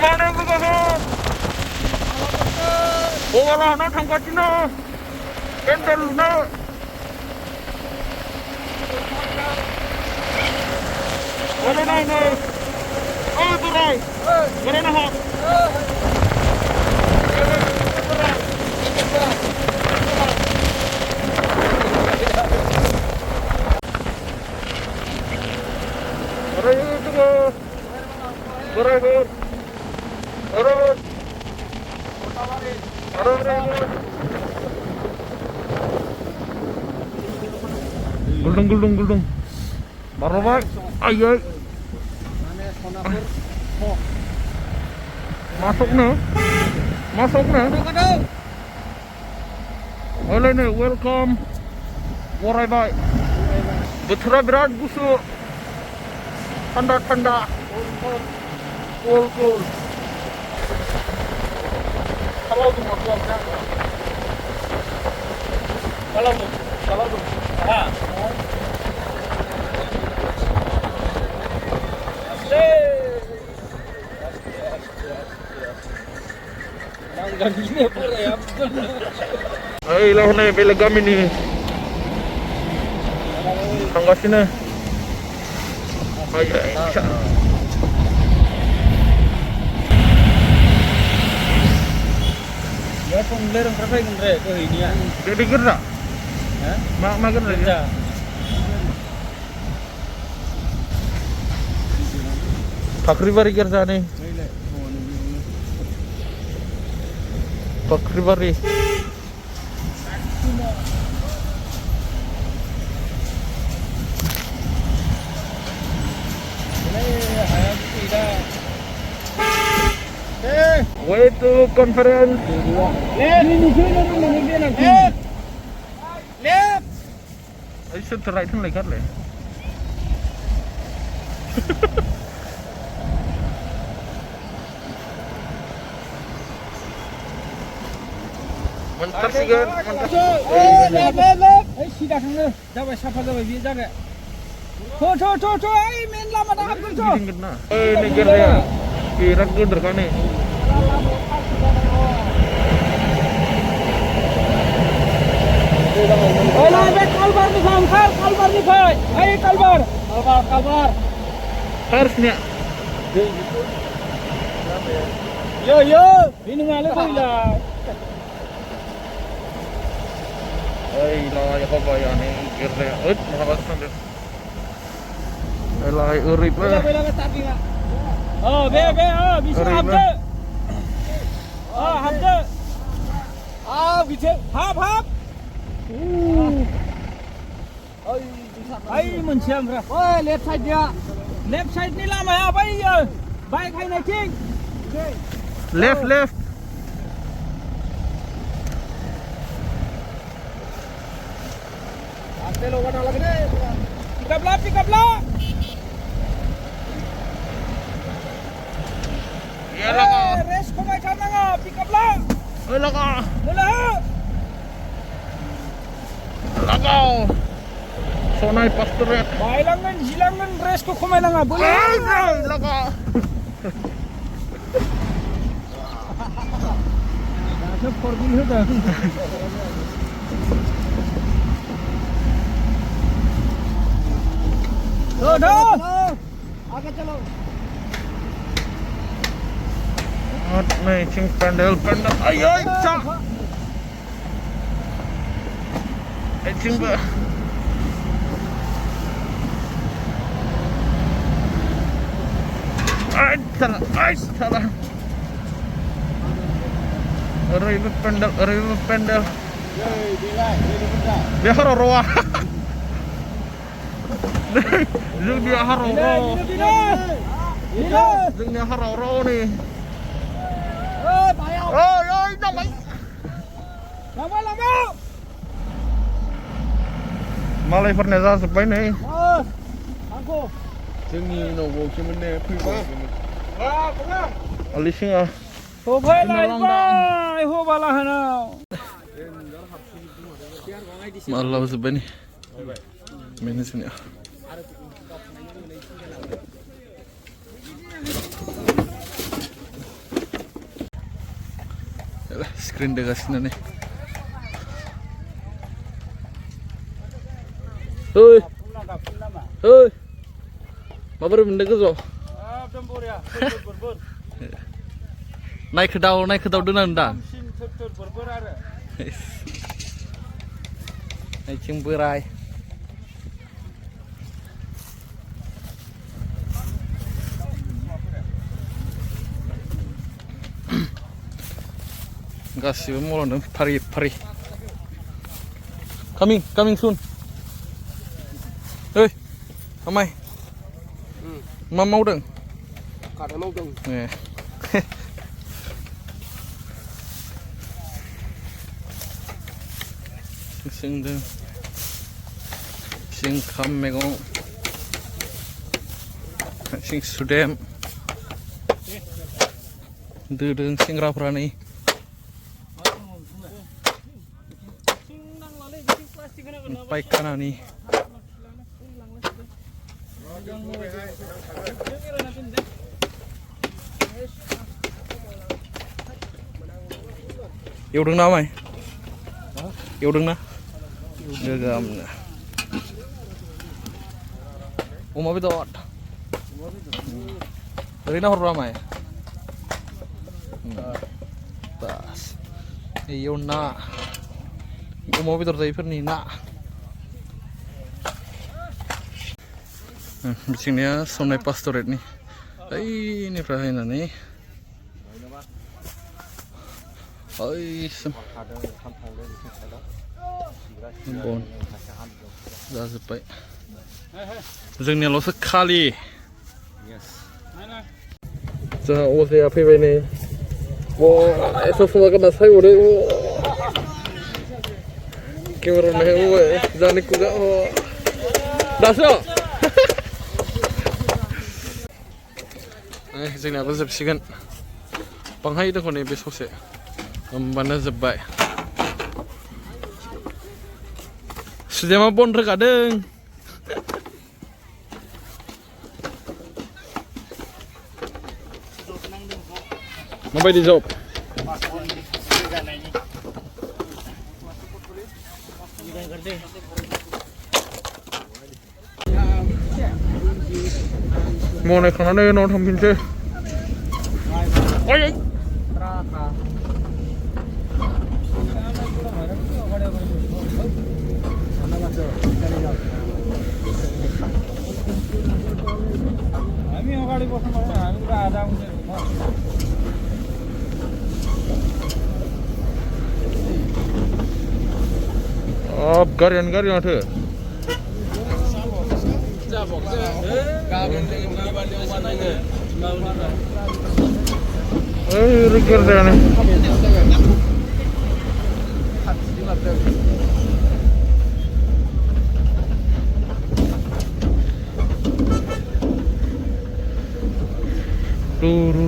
morning because wala na thangkachina pendel na wala na turay wala na ha Berakhir. Arut. Guldung. Marwak. Ayy. Masuk na. Oleh nih, welcome. Warai bhai. Betul berat gusu. Tanda. Cool. Kalau tuh mau apa? Kalau tuh. Ah. Nanggan gini pura ya. Ay, lah na belagam ini. Tangga sini. Ay. Ya penglereng berapa yang ngere ke ini ya? Jadi gerak. Ya? Makan lagi. Ya. Pakriwari kerja nih. Pakriwari. Way to conference. Left. I should try to like that. Mantap sih kan? Left. Sida thangno. Jabai safa jabai biye jaga. Cho. Ai main lama dah abdul cho. Ini gerya. Kira guder kan nih. Olah be kalbar ni sam kalbar ni bhai. Ai kalbar. Harusnya. Yo. Ini ngale koi lah. Ai lah ya apa ya nih gerya. Mahabasan deh. Elai urip. Bela tapi enggak. Oh, be, bisa hamde. Hamde. Bisa. Hap. Ai menciam ra. Oh, left side dia. Left side ni lama ya, bhai. Bike hai nahi king. Left. Aate loga na lag rahe. Pick up la. Res ko mai chana nga pick up la. Laka. Lagaw. Sonai pastoret. Bailangan hilangan res ko kumai na nga. Boleh. Laka. Dasar pergi hoda. Dो. Aage chalo. Matching pendel. Ayo, cak. Matching ba. Ay, salah. Ribet pendel. Dia haroroa. Dia haroro. Dia haroro nih. Ôi, namay. Lama. Malay Ferneza sabay na eh. Angko. Singi no wo kimene phiwa. Alising ah. Ho bhai lai bhai, ho bala hana. Malah sabay ni. Mene sini. screen degasino nih. Hoi. Hoi. Mabar benda ke zo? Naik ke daun dengan dan. Naik cimberai. Gasih mulai pari. Coming soon. Ơi, amai. Mau đừng. Kada mau dong. Nè. Sing kham me gong. Sing sudem. Dedeng sing raprani. Pai kanani. Yêu đừng nào mày? Yêu đừng nào? Đưa gầm nè. Mau biết đâu? Dari nào ra mày? Bas. Yêu na. Mau biết đâu đây phải na. Di sini ya Sonai Pastorate nih. Ini perahinan nih. Bon. Zazepai. जोंनि ल'सो खालि. जोंहा अजाया फैबाय नै. एथ' समाव गानना सायहरो. केमेरा नायबाय. जानि खुगा. दासो. जोंनियाबो जोबसिगोन. बांहाय दङ नै बे ससे. होमबानो जोब्बाय. सुदेमा बन रोगादों. माबायदि जब? मावनायखांनानै उनाव थांफिनसै. ओइ हामी अगाडि बस्नु पर्छ हामी त आधा आउँछ अब गारि माथो रिकेर जाने Ru